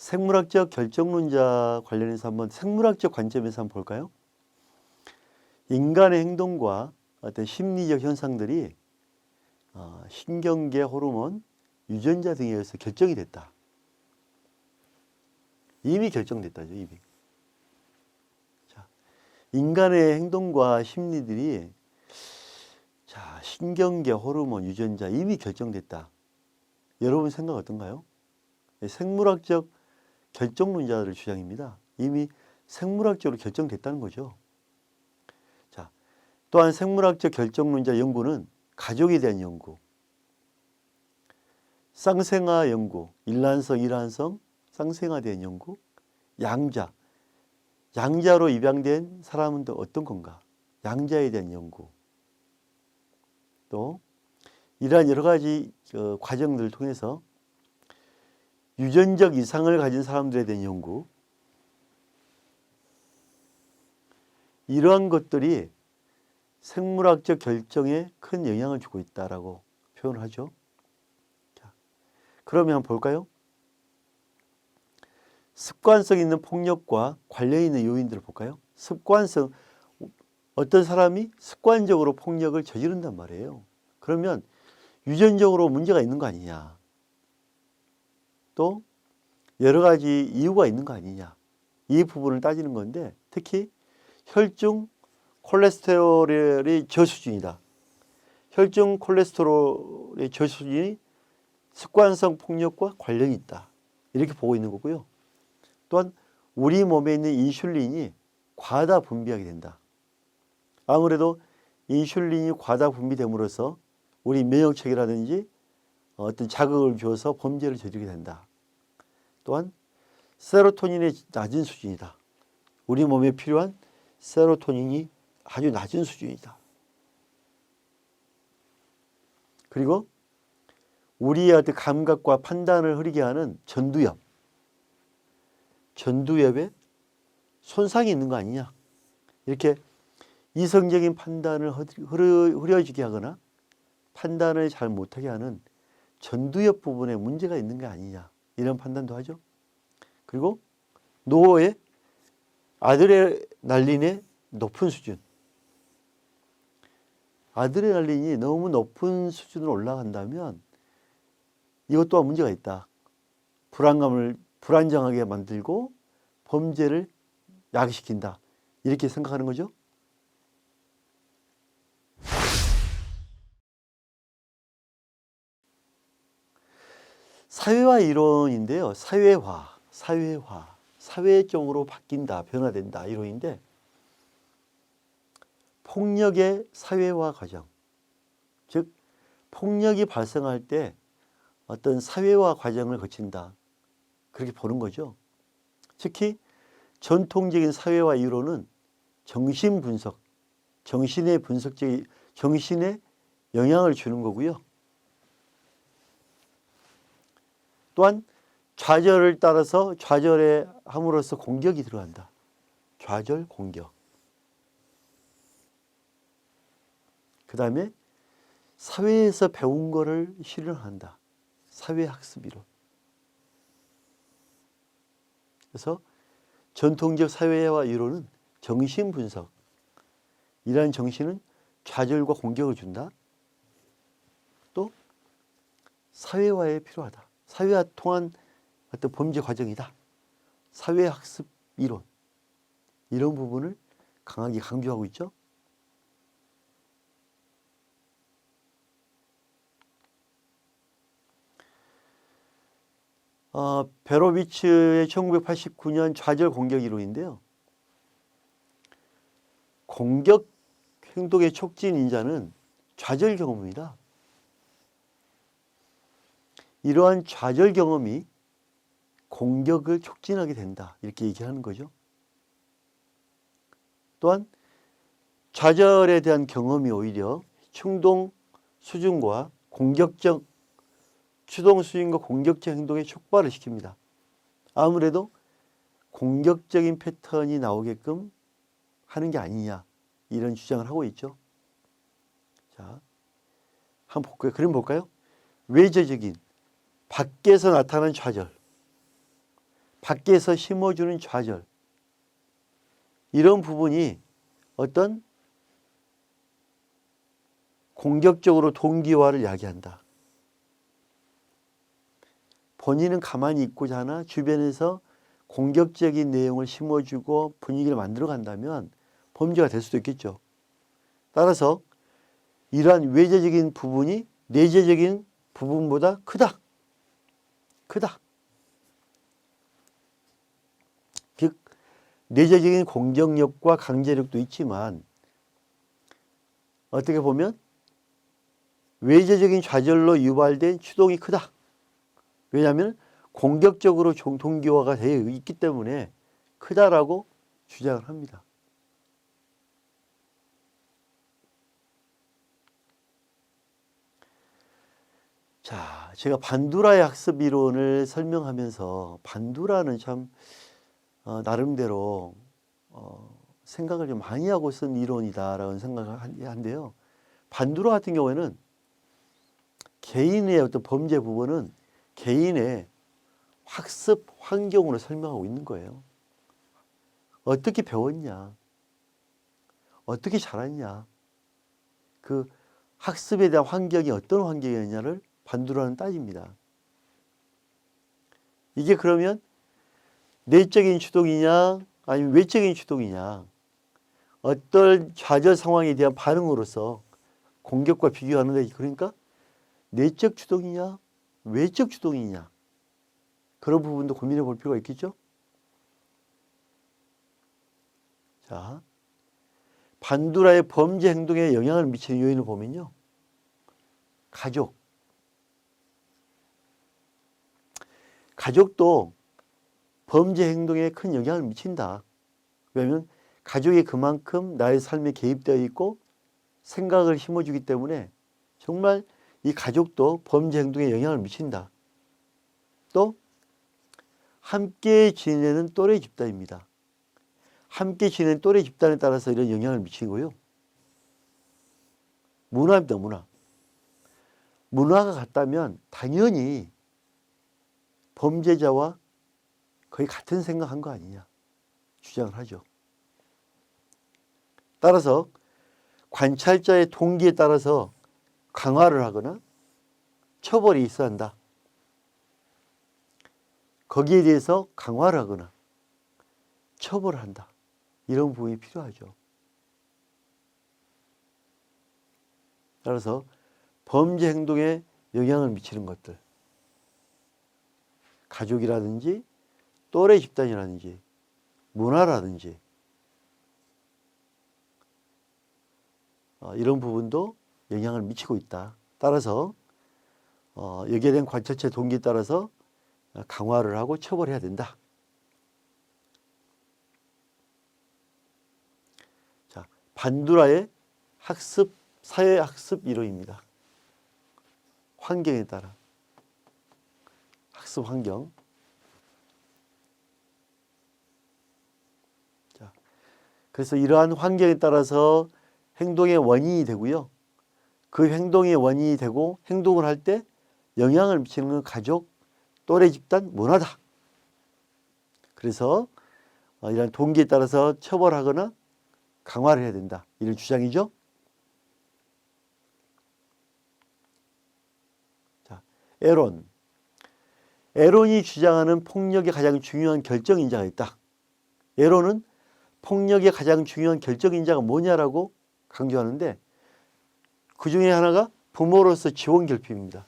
생물학적 결정론자 관련해서 한번 생물학적 관점에서 한번 볼까요? 인간의 행동과 어떤 심리적 현상들이 신경계 호르몬, 유전자 등에 의해서 결정이 됐다. 이미 결정됐다죠, 이미. 자, 인간의 행동과 심리들이 신경계 호르몬, 유전자 이미 결정됐다. 여러분 생각 어떤가요? 생물학적 결정론자들의 주장입니다. 이미 생물학적으로 결정됐다는 거죠. 자, 또한 생물학적 결정론자 연구는 가족에 대한 연구, 쌍생아 연구, 일란성, 일환성, 쌍생아에 대한 연구, 양자로 입양된 사람은 또 어떤 건가? 양자에 대한 연구, 또 이러한 여러 가지 과정들을 통해서 유전적 이상을 가진 사람들에 대한 연구, 이러한 것들이 생물학적 결정에 큰 영향을 주고 있다라고 표현하죠. 자, 그러면 한번 볼까요? 습관성 있는 폭력과 관련 있는 요인들을 볼까요? 습관성, 어떤 사람이 습관적으로 폭력을 저지른단 말이에요. 그러면 유전적으로 문제가 있는 거 아니냐. 또 여러 가지 이유가 있는 거 아니냐. 이 부분을 따지는 건데, 특히 혈중 콜레스테롤의 저수준이다. 혈중 콜레스테롤의 저수준이 습관성 폭력과 관련이 있다. 이렇게 보고 있는 거고요. 또한 우리 몸에 있는 인슐린이 과다 분비하게 된다. 아무래도 인슐린이 과다 분비됨으로써 우리 면역체계라든지 어떤 자극을 줘서 범죄를 저지르게 된다. 또한 세로토닌의 낮은 수준이다. 우리 몸에 필요한 세로토닌이 아주 낮은 수준이다. 그리고 우리의 어떤 감각과 판단을 흐리게 하는 전두엽에 손상이 있는 거 아니냐. 이렇게 이성적인 판단을 흐려지게 하거나 판단을 잘 못하게 하는 전두엽 부분에 문제가 있는 게 아니냐. 이런 판단도 하죠. 그리고 노후의 아드레날린의 높은 수준. 아드레날린이 너무 높은 수준으로 올라간다면 이것 또한 문제가 있다. 불안정하게 만들고 범죄를 야기시킨다. 이렇게 생각하는 거죠. 사회화 이론인데요. 사회적으로 바뀐다, 변화된다 이론인데, 폭력의 사회화 과정, 즉 폭력이 발생할 때 어떤 사회화 과정을 거친다, 그렇게 보는 거죠. 특히 전통적인 사회화 이론은 정신분석, 정신에 영향을 주는 거고요. 또한 좌절을 따라서 좌절에 함으로써 공격이 들어간다. 좌절, 공격. 그 다음에 사회에서 배운 거를 실현한다. 사회학습 이론. 그래서 전통적 사회화 이론은 정신분석. 이러한 정신은 좌절과 공격을 준다. 또 사회화에 필요하다. 사회화 통한 어떤 범죄 과정이다. 사회학습 이론. 이런 부분을 강하게 강조하고 있죠. 베로비츠의 1989년 좌절 공격 이론인데요. 공격 행동의 촉진 인자는 좌절 경험입니다. 이러한 좌절 경험이 공격을 촉진하게 된다. 이렇게 얘기하는 거죠. 또한 좌절에 대한 경험이 오히려 추동 수준과 공격적 행동에 촉발을 시킵니다. 아무래도 공격적인 패턴이 나오게끔 하는 게 아니냐, 이런 주장을 하고 있죠. 자, 한번 볼까요? 그림 볼까요? 외재적인 밖에서 나타나는 좌절, 밖에서 심어주는 좌절, 이런 부분이 어떤 공격적으로 동기화를 야기한다. 본인은 가만히 있고자 하나 주변에서 공격적인 내용을 심어주고 분위기를 만들어 간다면 범죄가 될 수도 있겠죠. 따라서 이러한 외재적인 부분이 내재적인 부분보다 크다. 즉 내재적인 공격력과 강제력도 있지만 어떻게 보면 외재적인 좌절로 유발된 추동이 크다. 왜냐하면 공격적으로 동기화가 되어 있기 때문에 크다라고 주장을 합니다. 자, 제가 반두라의 학습 이론을 설명하면서 반두라는 참 나름대로 생각을 좀 많이 하고 쓴 이론이다라는 생각을 한데요. 반두라 같은 경우에는 개인의 어떤 범죄 부분은 개인의 학습 환경으로 설명하고 있는 거예요. 어떻게 배웠냐, 어떻게 자랐냐, 그 학습에 대한 환경이 어떤 환경이었냐를 반두라는 따집니다. 이게 그러면 내적인 추동이냐 아니면 외적인 추동이냐, 어떤 좌절 상황에 대한 반응으로서 공격과 비교하는데, 그러니까 내적 추동이냐 외적 추동이냐, 그런 부분도 고민해 볼 필요가 있겠죠. 자, 반두라의 범죄 행동에 영향을 미치는 요인을 보면요, 가족도 범죄 행동에 큰 영향을 미친다. 왜냐하면 가족이 그만큼 나의 삶에 개입되어 있고 생각을 심어주기 때문에 정말 이 가족도 범죄 행동에 영향을 미친다. 또 함께 지내는 또래 집단입니다. 함께 지내는 또래 집단에 따라서 이런 영향을 미치고요. 문화입니다. 문화가 같다면 당연히 범죄자와 거의 같은 생각한 거 아니냐 주장을 하죠. 따라서 관찰자의 동기에 따라서 강화를 하거나 처벌이 있어야 한다. 거기에 대해서 강화를 하거나 처벌을 한다. 이런 부분이 필요하죠. 따라서 범죄 행동에 영향을 미치는 것들, 가족이라든지 또래 집단이라든지 문화라든지 이런 부분도 영향을 미치고 있다. 따라서 여기에 대한 관찰자의 동기에 따라서 강화를 하고 처벌해야 된다. 자, 반두라의 학습, 사회학습 이론입니다. 환경에 따라 학습 환경. 자, 그래서 이러한 환경에 따라서 행동의 원인이 되고요. 그 행동의 원인이 되고 행동을 할 때 영향을 미치는 건 가족, 또래 집단, 문화다. 그래서 이런 동기에 따라서 처벌하거나 강화를 해야 된다. 이런 주장이죠. 자, 에론이 주장하는 폭력의 가장 중요한 결정인자가 있다. 에론은 폭력의 가장 중요한 결정인자가 뭐냐라고 강조하는데, 그 중에 하나가 부모로서 지원 결핍입니다.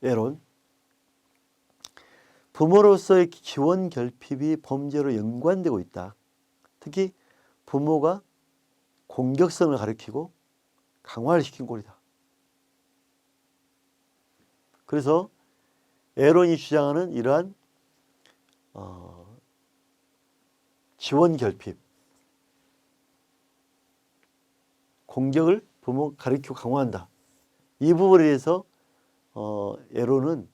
에론. 부모로서의 지원 결핍이 범죄로 연관되고 있다. 특히 부모가 공격성을 가리키고 강화를 시킨 꼴이다. 그래서 에론이 주장하는 이러한 지원 결핍, 공격을 부모 가리키고 강화한다. 이 부분에 대해서 에론은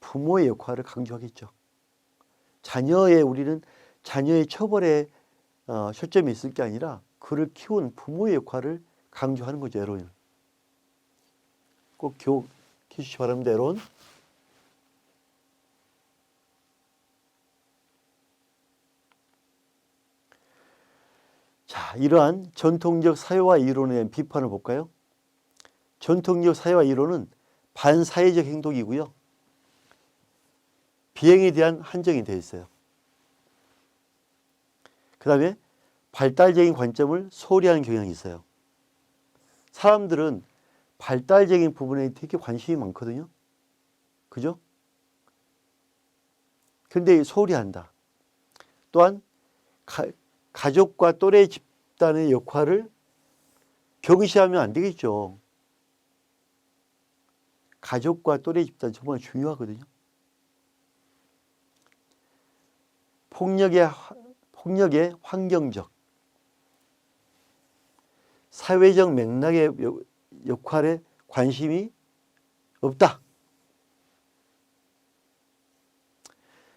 부모의 역할을 강조하겠죠. 우리는 자녀의 처벌에 초점이 있을 게 아니라 그를 키운 부모의 역할을 강조하는 거죠. 에론은. 꼭 기억해 주시기 바랍니다. 에론. 자, 이러한 전통적 사회화 이론에 대한 비판을 볼까요? 전통적 사회화 이론은 반사회적 행동이고요. 비행에 대한 한정이 되어 있어요. 그 다음에 발달적인 관점을 소홀히 하는 경향이 있어요. 사람들은 발달적인 부분에 되게 관심이 많거든요. 그죠? 그런데 소홀히 한다. 또한 가족과 또래 집단의 역할을 경시하면 안 되겠죠. 가족과 또래 집단 정말 중요하거든요. 폭력의 환경적, 사회적 맥락의 역할에 관심이 없다.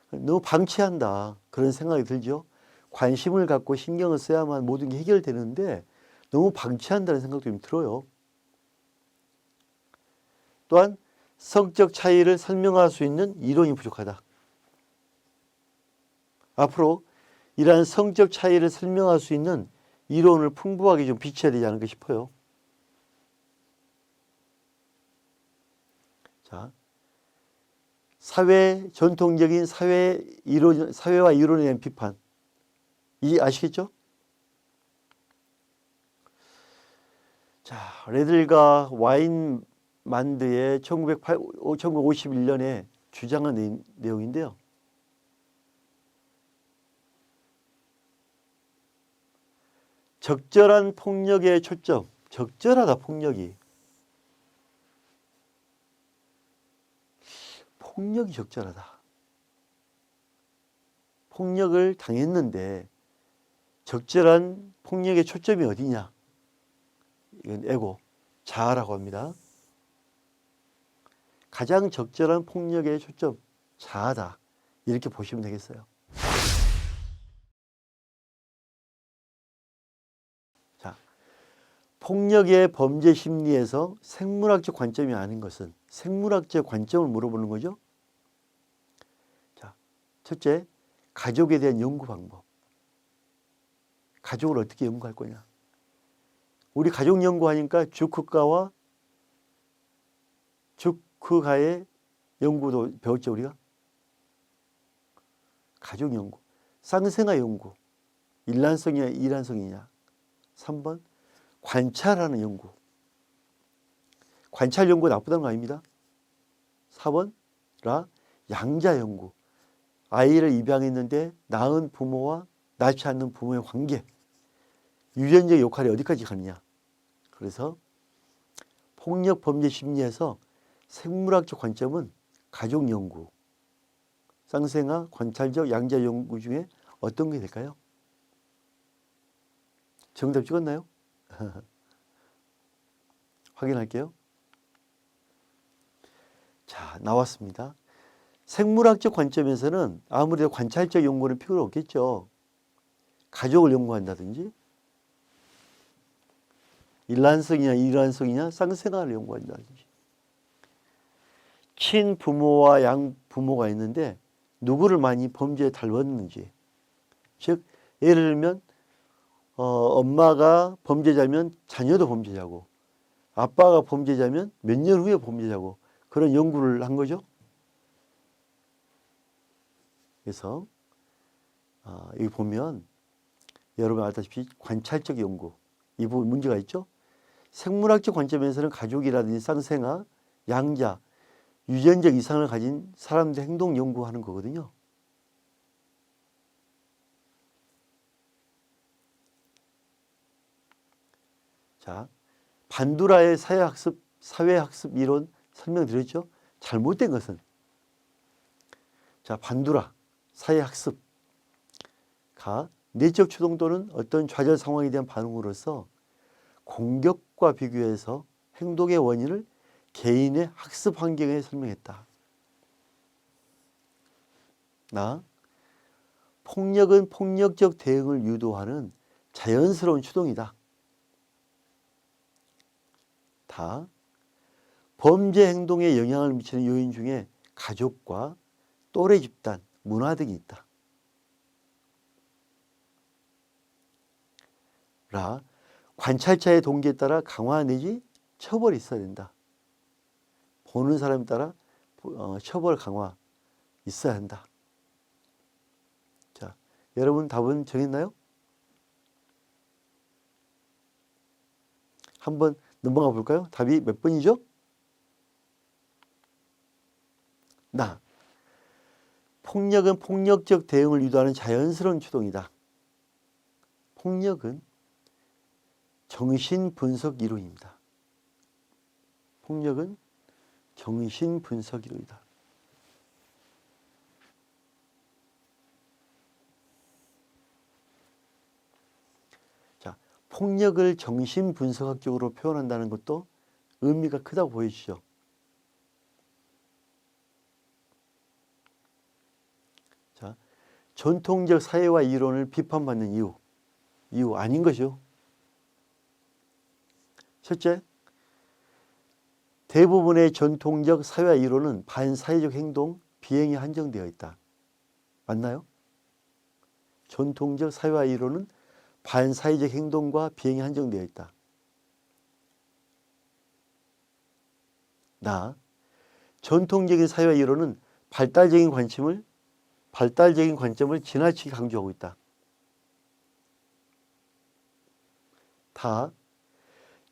너무 방치한다. 그런 생각이 들죠. 관심을 갖고 신경을 써야만 모든 게 해결되는데 너무 방치한다는 생각도 좀 들어요. 또한 성적 차이를 설명할 수 있는 이론이 부족하다. 앞으로 이러한 성적 차이를 설명할 수 있는 이론을 풍부하게 좀 비춰야 되지 않을까 싶어요. 자, 전통적인 사회와 이론에 대한 비판. 이 아시겠죠? 자, 레들과 와인만드의 1951년에 주장한 내용인데요. 적절한 폭력의 초점, 적절하다 폭력이. 폭력이 적절하다. 폭력을 당했는데 적절한 폭력의 초점이 어디냐? 이건 에고, 자아라고 합니다. 가장 적절한 폭력의 초점, 자아다. 이렇게 보시면 되겠어요. 자, 폭력의 범죄 심리에서 생물학적 관점이 아닌 것은 생물학적 관점을 물어보는 거죠. 자, 첫째, 가족에 대한 연구 방법. 가족을 어떻게 연구할 거냐? 우리 가족 연구하니까 주크가의 연구도 배웠죠, 우리가? 가족 연구, 쌍생아 연구, 일란성이냐 이란성이냐. 3번, 관찰하는 연구. 관찰 연구 나쁘다는 거 아닙니다. 4번, 양자 연구. 아이를 입양했는데 낳은 부모와 낳지 않는 부모의 관계. 유전적 역할이 어디까지 가느냐. 그래서 폭력 범죄 심리에서 생물학적 관점은 가족 연구, 쌍생아, 관찰적, 양자 연구 중에 어떤 게 될까요? 정답 찍었나요? 확인할게요. 자, 나왔습니다. 생물학적 관점에서는 아무래도 관찰적 연구는 필요 없겠죠. 가족을 연구한다든지 일란성이냐 이란성이냐 쌍생아를 연구한다든지 친부모와 양부모가 있는데 누구를 많이 범죄에 달궜는지, 즉 예를 들면 엄마가 범죄자면 자녀도 범죄자고 아빠가 범죄자면 몇 년 후에 범죄자고 그런 연구를 한 거죠. 그래서 여기 보면 여러분 알다시피 관찰적 연구 이 부분 문제가 있죠. 생물학적 관점에서는 가족이라든지 쌍생아, 양자, 유전적 이상을 가진 사람들 행동 연구하는 거거든요. 자, 반두라의 사회학습 이론 설명드렸죠. 잘못된 것은 자, 반두라 사회학습가 내적 추동 또는 어떤 좌절 상황에 대한 반응으로서 공격과 비교해서 행동의 원인을 개인의 학습 환경에 설명했다. 폭력은 폭력적 대응을 유도하는 자연스러운 추동이다. 범죄 행동에 영향을 미치는 요인 중에 가족과 또래 집단, 문화 등이 있다. 관찰자의 동기에 따라 강화 내지 처벌이 있어야 된다. 보는 사람에 따라 처벌 강화 있어야 한다. 자, 여러분 답은 정했나요? 한번 넘어가 볼까요? 답이 몇 번이죠? 폭력은 폭력적 대응을 유도하는 자연스러운 추동이다. 폭력은 정신분석 이론입니다. 폭력은 정신분석 이론이다. 자, 폭력을 정신분석학적으로 표현한다는 것도 의미가 크다고 보여주죠. 자, 전통적 사회화 이론을 비판받는 이유 아닌 거죠. 첫째, 대부분의 전통적 사회화 이론은 반사회적 행동, 비행에 한정되어 있다. 맞나요? 전통적 사회화 이론은 반사회적 행동과 비행에 한정되어 있다. 전통적인 사회화 이론은 발달적인 관점을 지나치게 강조하고 있다.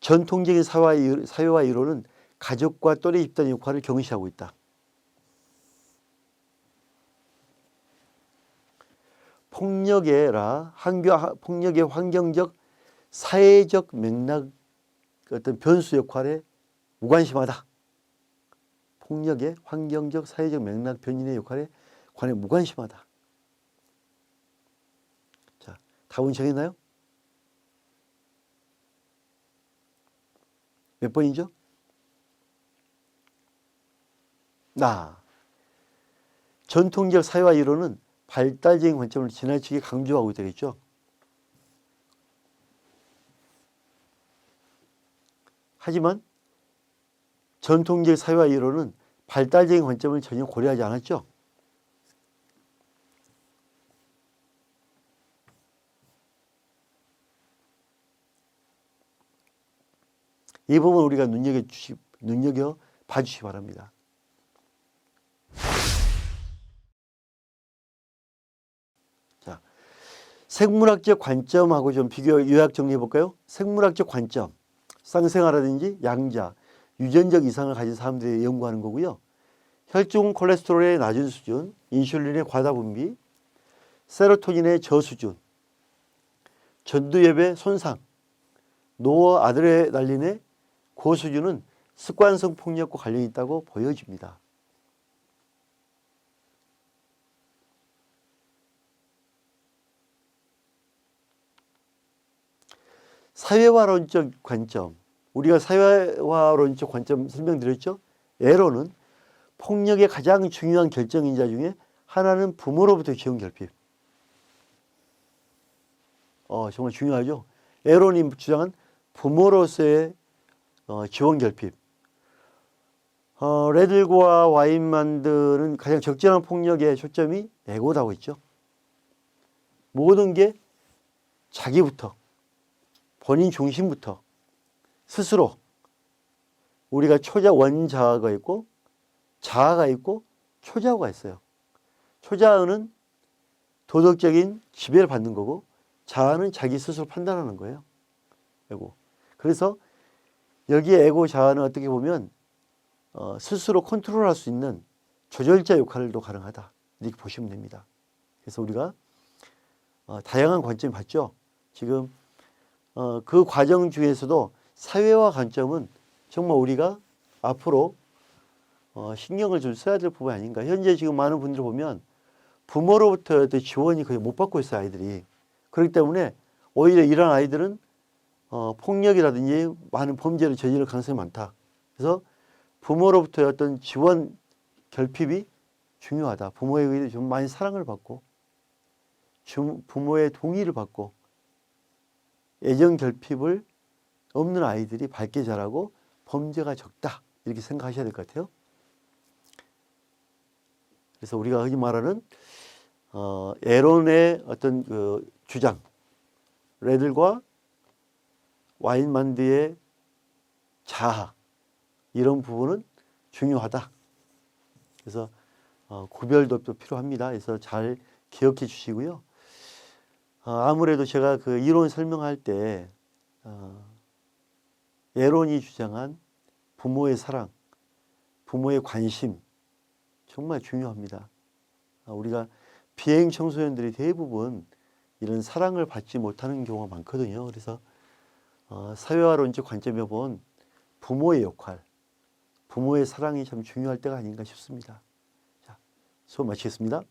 전통적인 사회화 이론은 가족과 또래 집단의 역할을 경시하고 있다. 폭력의 환경적, 사회적 맥락, 어떤 변수 역할에 무관심하다. 폭력의 환경적, 사회적 맥락 변인의 역할에 관해 무관심하다. 자, 답은 정했나요? 몇 번이죠? 전통적 사회화 이론은 발달적인 관점을 지나치게 강조하고 있다겠죠. 하지만 전통적 사회화 이론은 발달적인 관점을 전혀 고려하지 않았죠. 이 부분 우리가 눈여겨 봐주시기 바랍니다. 자, 생물학적 관점하고 좀 요약 정리해 볼까요? 생물학적 관점, 쌍생아라든지 양자, 유전적 이상을 가진 사람들이 연구하는 거고요. 혈중 콜레스테롤의 낮은 수준, 인슐린의 과다 분비, 세로토닌의 저수준, 전두엽의 손상, 노어아드레날린의 고수준은 습관성 폭력과 관련이 있다고 보여집니다. 사회화론적 관점, 우리가 사회화론적 관점 설명드렸죠? 예로는 폭력의 가장 중요한 결정인자 중에 하나는 부모로부터 지원 결핍. 정말 중요하죠? 에론이 주장한 부모로서의 지원 결핍. 레들과 와인만드는 가장 적절한 폭력의 초점이 에고다고 했죠. 모든 게 자기부터, 본인 중심부터, 스스로. 우리가 원자아가 있고 자아가 있고 초자아가 있어요. 초자아는 도덕적인 지배를 받는 거고 자아는 자기 스스로 판단하는 거예요. 에고. 그래서 여기에 에고 자아는 어떻게 보면 스스로 컨트롤할 수 있는 조절자 역할도 가능하다. 이렇게 보시면 됩니다. 그래서 우리가 다양한 관점이 봤죠. 지금 그 과정 중에서도 사회화 관점은 정말 우리가 앞으로 신경을 좀 써야 될 부분이 아닌가. 현재 지금 많은 분들 보면 부모로부터 지원이 거의 못 받고 있어요, 아이들이. 그렇기 때문에 오히려 이런 아이들은 폭력이라든지 많은 범죄를 저지를 가능성이 많다. 그래서 부모로부터의 어떤 지원 결핍이 중요하다. 부모에게 좀 많이 사랑을 받고 부모의 동의를 받고 애정 결핍을 없는 아이들이 밝게 자라고 범죄가 적다. 이렇게 생각하셔야 될 것 같아요. 그래서 우리가 흔히 말하는 에론의 어떤 그 주장, 레들과 와인 만드의 자아 이런 부분은 중요하다. 그래서 구별도 또 필요합니다. 그래서 잘 기억해 주시고요. 아무래도 제가 그 이론 설명할 때 에론이 주장한 부모의 사랑, 부모의 관심 정말 중요합니다. 우리가 비행 청소년들이 대부분 이런 사랑을 받지 못하는 경우가 많거든요. 그래서 사회화론적 관점에 본 부모의 역할, 부모의 사랑이 참 중요할 때가 아닌가 싶습니다. 자, 수업 마치겠습니다.